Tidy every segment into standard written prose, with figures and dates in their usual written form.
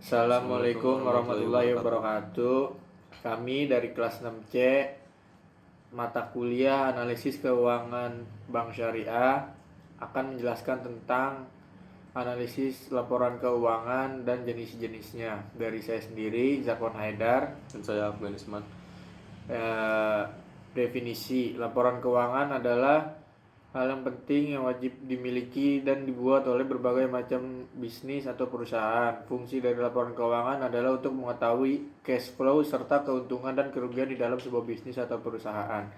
Assalamualaikum warahmatullahi wabarakatuh. Kami dari kelas 6C mata kuliah analisis keuangan bank syariah akan menjelaskan tentang analisis laporan keuangan dan jenis-jenisnya. Dari saya sendiri, Zakwan Haidar. Dan saya Afganisman. Definisi laporan keuangan adalah hal yang penting yang wajib dimiliki dan dibuat oleh berbagai macam bisnis atau perusahaan. Fungsi dari laporan keuangan adalah untuk mengetahui cash flow serta keuntungan dan kerugian di dalam sebuah bisnis atau perusahaan.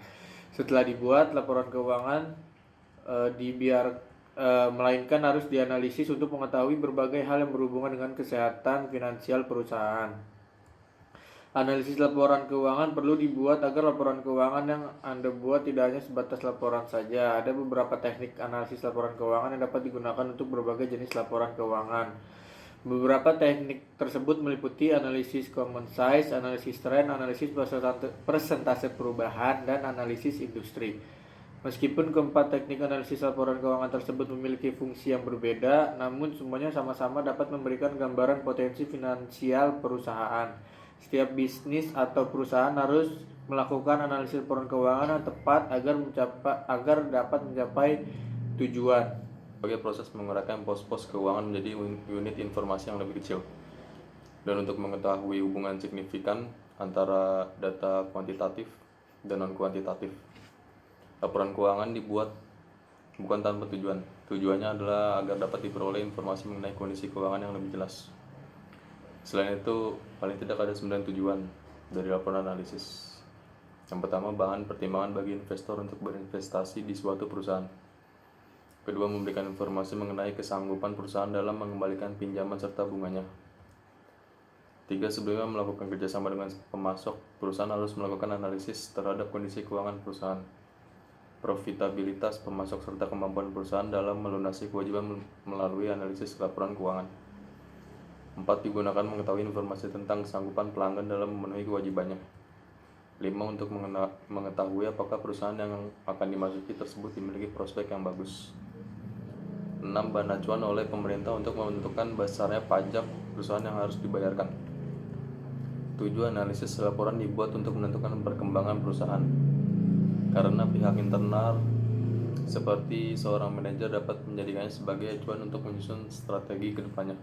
Setelah dibuat, laporan keuangan melainkan harus dianalisis untuk mengetahui berbagai hal yang berhubungan dengan kesehatan finansial perusahaan. Analisis laporan keuangan perlu dibuat agar laporan keuangan yang Anda buat tidak hanya sebatas laporan saja. Ada beberapa teknik analisis laporan keuangan yang dapat digunakan untuk berbagai jenis laporan keuangan. Beberapa teknik tersebut meliputi analisis common size, analisis tren, analisis persentase perubahan, dan analisis industri. Meskipun keempat teknik analisis laporan keuangan tersebut memiliki fungsi yang berbeda, namun semuanya sama-sama dapat memberikan gambaran potensi finansial perusahaan. Setiap bisnis atau perusahaan harus melakukan analisis laporan keuangan yang tepat agar dapat mencapai tujuan. Sebagai proses menguraikan pos-pos keuangan menjadi unit informasi yang lebih kecil. Dan untuk mengetahui hubungan signifikan antara data kuantitatif dan non-kuantitatif, laporan keuangan dibuat bukan tanpa tujuan. Tujuannya adalah agar dapat diperoleh informasi mengenai kondisi keuangan yang lebih jelas. Selain itu, paling tidak ada 9 tujuan dari laporan analisis. Yang pertama, bahan pertimbangan bagi investor untuk berinvestasi di suatu perusahaan. Kedua, memberikan informasi mengenai kesanggupan perusahaan dalam mengembalikan pinjaman serta bunganya. Tiga, sebelumnya melakukan kerjasama dengan pemasok, perusahaan harus melakukan analisis terhadap kondisi keuangan perusahaan, profitabilitas pemasok serta kemampuan perusahaan dalam melunasi kewajiban melalui analisis laporan keuangan. 4. Digunakan mengetahui informasi tentang kesanggupan pelanggan dalam memenuhi kewajibannya. 5. Untuk mengetahui apakah perusahaan yang akan dimasuki tersebut memiliki prospek yang bagus. 6. Bahan acuan oleh pemerintah untuk menentukan besarnya pajak perusahaan yang harus dibayarkan. 7. Analisis laporan dibuat untuk menentukan perkembangan perusahaan, karena pihak internal seperti seorang manajer dapat menjadikannya sebagai acuan untuk menyusun strategi ke depannya.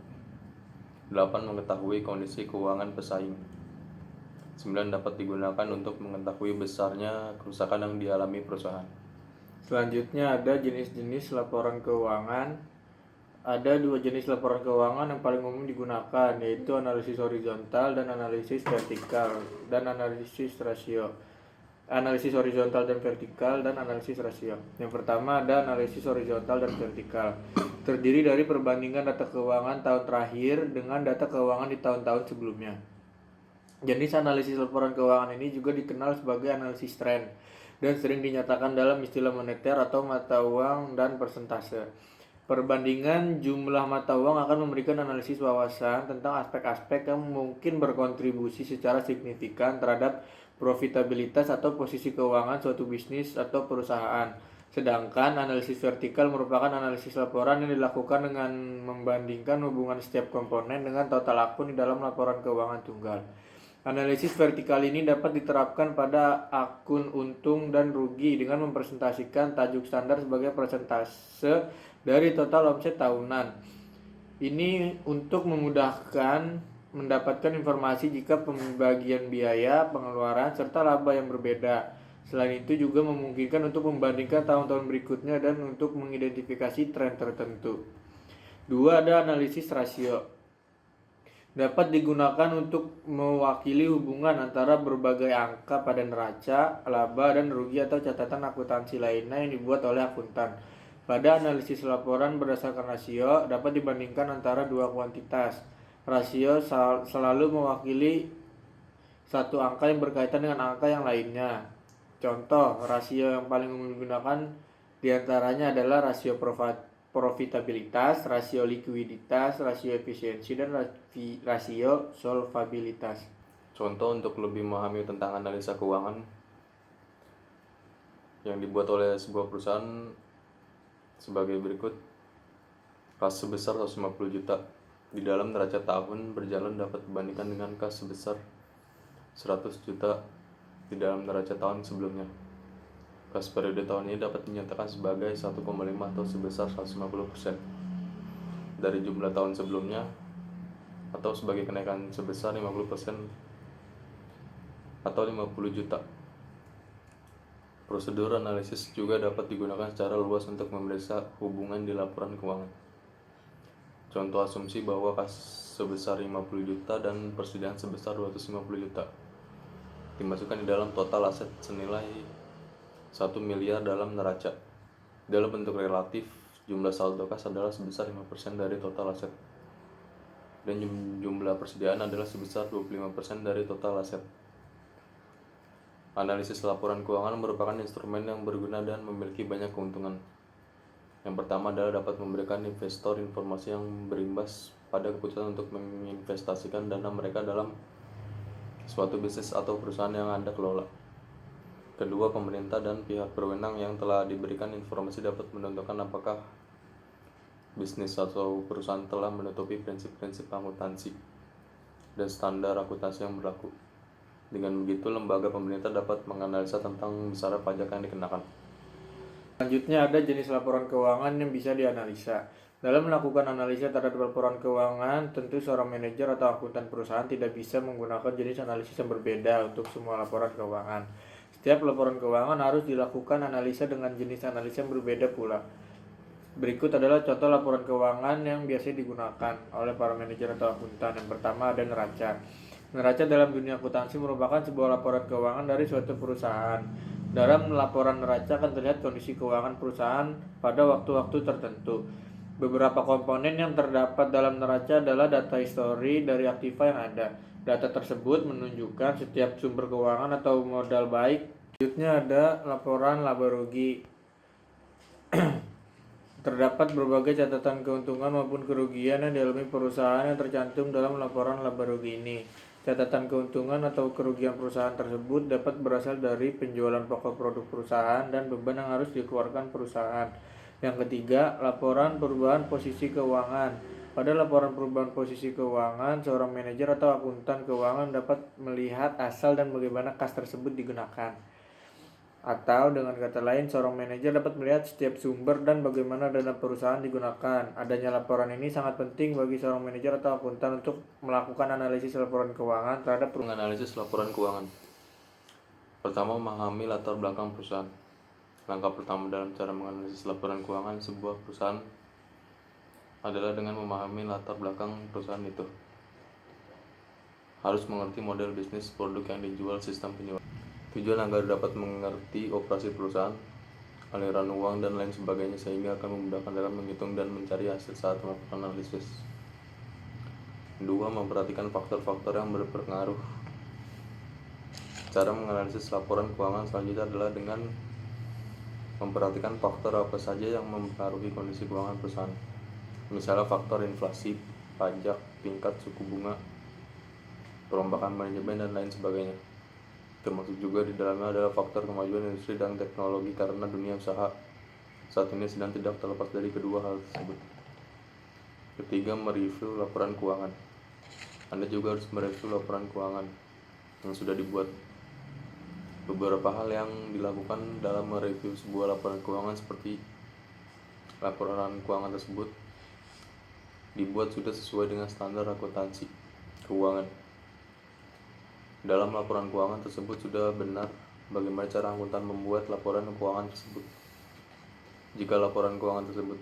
8. Mengetahui kondisi keuangan pesaing. 9. Dapat digunakan untuk mengetahui besarnya kerusakan yang dialami perusahaan. Selanjutnya ada jenis-jenis laporan keuangan. Ada 2 jenis laporan keuangan yang paling umum digunakan, yaitu analisis horizontal dan analisis vertikal dan analisis rasio. Analisis horizontal dan vertikal dan analisis rasio. Yang pertama ada analisis horizontal dan vertikal. Terdiri dari perbandingan data keuangan tahun terakhir dengan data keuangan di tahun-tahun sebelumnya. Jenis analisis laporan keuangan ini juga dikenal sebagai analisis tren dan sering dinyatakan dalam istilah moneter atau mata uang dan persentase. Perbandingan jumlah mata uang akan memberikan analisis wawasan tentang aspek-aspek yang mungkin berkontribusi secara signifikan terhadap profitabilitas atau posisi keuangan suatu bisnis atau perusahaan. Sedangkan analisis vertikal merupakan analisis laporan yang dilakukan dengan membandingkan hubungan setiap komponen dengan total akun di dalam laporan keuangan tunggal. Analisis vertikal ini dapat diterapkan pada akun untung dan rugi dengan mempresentasikan tajuk standar sebagai persentase dari total omset tahunan. Ini untuk memudahkan mendapatkan informasi jika pembagian biaya, pengeluaran, serta laba yang berbeda. Selain itu juga memungkinkan untuk membandingkan tahun-tahun berikutnya dan untuk mengidentifikasi tren tertentu. 2. Ada analisis rasio. Dapat digunakan untuk mewakili hubungan antara berbagai angka pada neraca, laba, dan rugi atau catatan akuntansi lainnya yang dibuat oleh akuntan. Pada analisis laporan berdasarkan rasio, dapat dibandingkan antara dua kuantitas. Rasio selalu mewakili satu angka yang berkaitan dengan angka yang lainnya. Contoh, rasio yang paling umum digunakan diantaranya adalah rasio profitabilitas, rasio likuiditas, rasio efisiensi, dan rasio solvabilitas. Contoh untuk lebih memahami tentang analisa keuangan yang dibuat oleh sebuah perusahaan sebagai berikut. Kas sebesar 150 juta di dalam neraca tahun berjalan dapat dibandingkan dengan kas sebesar 100 juta di dalam neraca tahun sebelumnya. Kas periode tahun ini dapat dinyatakan sebagai 1,5 atau sebesar 150% dari jumlah tahun sebelumnya, atau sebagai kenaikan sebesar 50% atau 50 juta. Prosedur analisis juga dapat digunakan secara luas untuk memeriksa hubungan di laporan keuangan. Contoh asumsi bahwa kas sebesar 50 juta dan persediaan sebesar 250 juta dimasukkan di dalam total aset senilai 1 miliar dalam neraca. Dalam bentuk relatif, jumlah saldo kas adalah sebesar 5% dari total aset, dan jumlah persediaan adalah sebesar 25% dari total aset. Analisis laporan keuangan merupakan instrumen yang berguna dan memiliki banyak keuntungan. Yang pertama adalah dapat memberikan investor informasi yang berimbas pada keputusan untuk menginvestasikan dana mereka dalam suatu bisnis atau perusahaan yang Anda kelola. Kedua, pemerintah dan pihak berwenang yang telah diberikan informasi dapat menentukan apakah bisnis atau perusahaan telah menutupi prinsip-prinsip akuntansi dan standar akuntansi yang berlaku. Dengan begitu, lembaga pemerintah dapat menganalisa tentang besaran pajak yang dikenakan. Selanjutnya ada jenis laporan keuangan yang bisa dianalisa. Dalam melakukan analisa terhadap laporan keuangan, tentu seorang manajer atau akuntan perusahaan tidak bisa menggunakan jenis analisis yang berbeda untuk semua laporan keuangan. Setiap laporan keuangan harus dilakukan analisa dengan jenis analisa yang berbeda pula. Berikut adalah contoh laporan keuangan yang biasa digunakan oleh para manajer atau akuntan. Yang pertama ada neraca. Neraca dalam dunia akuntansi merupakan sebuah laporan keuangan dari suatu perusahaan. Dalam laporan neraca akan terlihat kondisi keuangan perusahaan pada waktu-waktu tertentu. Beberapa komponen yang terdapat dalam neraca adalah data histori dari aktiva yang ada. Data tersebut menunjukkan setiap sumber keuangan atau modal baik. Selanjutnya ada laporan laba rugi. Terdapat berbagai catatan keuntungan maupun kerugian yang dialami perusahaan yang tercantum dalam laporan laba rugi ini. Catatan keuntungan atau kerugian perusahaan tersebut dapat berasal dari penjualan pokok produk perusahaan dan beban yang harus dikeluarkan perusahaan. Yang ketiga, laporan perubahan posisi keuangan. Pada laporan perubahan posisi keuangan, seorang manajer atau akuntan keuangan dapat melihat asal dan bagaimana kas tersebut digunakan. Atau dengan kata lain, seorang manajer dapat melihat setiap sumber dan bagaimana dana perusahaan digunakan. Adanya laporan ini sangat penting bagi seorang manajer atau akuntan untuk melakukan analisis laporan keuangan terhadap Menganalisis laporan keuangan. Pertama, memahami latar belakang perusahaan. Langkah pertama dalam cara menganalisis laporan keuangan sebuah perusahaan adalah dengan memahami latar belakang perusahaan itu. Harus mengerti model bisnis, produk yang dijual, sistem penjualan. Tujuan agar dapat mengerti operasi perusahaan, aliran uang, dan lain sebagainya, sehingga akan memudahkan dalam menghitung dan mencari hasil saat melakukan analisis. Kedua, memperhatikan faktor-faktor yang berpengaruh. Cara menganalisis laporan keuangan selanjutnya adalah dengan memperhatikan faktor apa saja yang mempengaruhi kondisi keuangan perusahaan. Misalnya faktor inflasi, pajak, tingkat suku bunga, perombakan manajemen, dan lain sebagainya. Termasuk juga di dalamnya adalah faktor kemajuan industri dan teknologi, karena dunia usaha saat ini sedang tidak terlepas dari kedua hal tersebut. Ketiga, mereview laporan keuangan. Anda juga harus mereview laporan keuangan yang sudah dibuat. Beberapa hal yang dilakukan dalam mereview sebuah laporan keuangan seperti laporan keuangan tersebut dibuat sudah sesuai dengan standar akuntansi keuangan. Dalam laporan keuangan tersebut sudah benar bagaimana cara akuntan membuat laporan keuangan tersebut. Jika laporan keuangan tersebut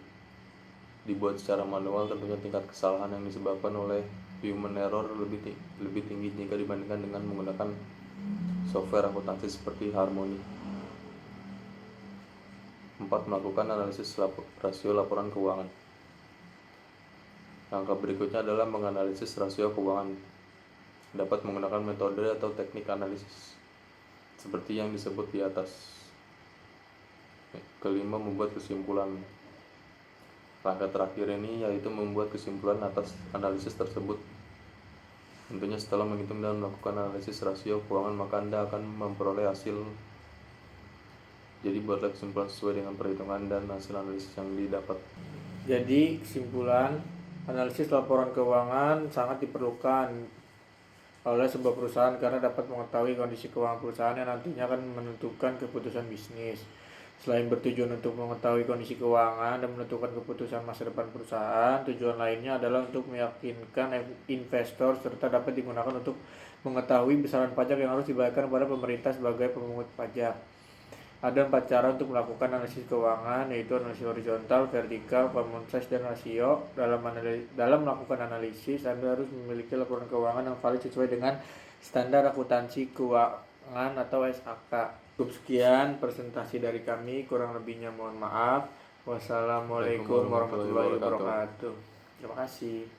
dibuat secara manual, tentunya tingkat kesalahan yang disebabkan oleh human error lebih tinggi jika dibandingkan dengan menggunakan software akuntansi seperti Harmony. 4. Melakukan analisis rasio laporan keuangan. Langkah berikutnya adalah menganalisis rasio keuangan. Dapat menggunakan metode atau teknik analisis seperti yang disebut di atas. Kelima, membuat kesimpulan. Langkah terakhir ini yaitu membuat kesimpulan atas analisis tersebut. Tentunya setelah menghitung dan melakukan analisis rasio keuangan, maka Anda akan memperoleh hasil. Jadi buatlah kesimpulan sesuai dengan perhitungan dan hasil analisis yang didapat. Jadi kesimpulan, Analisis laporan keuangan sangat diperlukan oleh sebuah perusahaan karena dapat mengetahui kondisi keuangan perusahaan yang nantinya akan menentukan keputusan bisnis. Selain bertujuan untuk mengetahui kondisi keuangan dan menentukan keputusan masa depan perusahaan, tujuan lainnya adalah untuk meyakinkan investor serta dapat digunakan untuk mengetahui besaran pajak yang harus dibayarkan kepada pemerintah sebagai pemungut pajak. Ada 4 cara untuk melakukan analisis keuangan, yaitu analisis horizontal, vertikal, common size, dan rasio. Dalam melakukan analisis, Anda harus memiliki laporan keuangan yang valid sesuai dengan standar akuntansi keuangan atau SAK. Cukup sekian presentasi dari kami, kurang lebihnya mohon maaf. Wassalamualaikum warahmatullahi wabarakatuh. Terima kasih.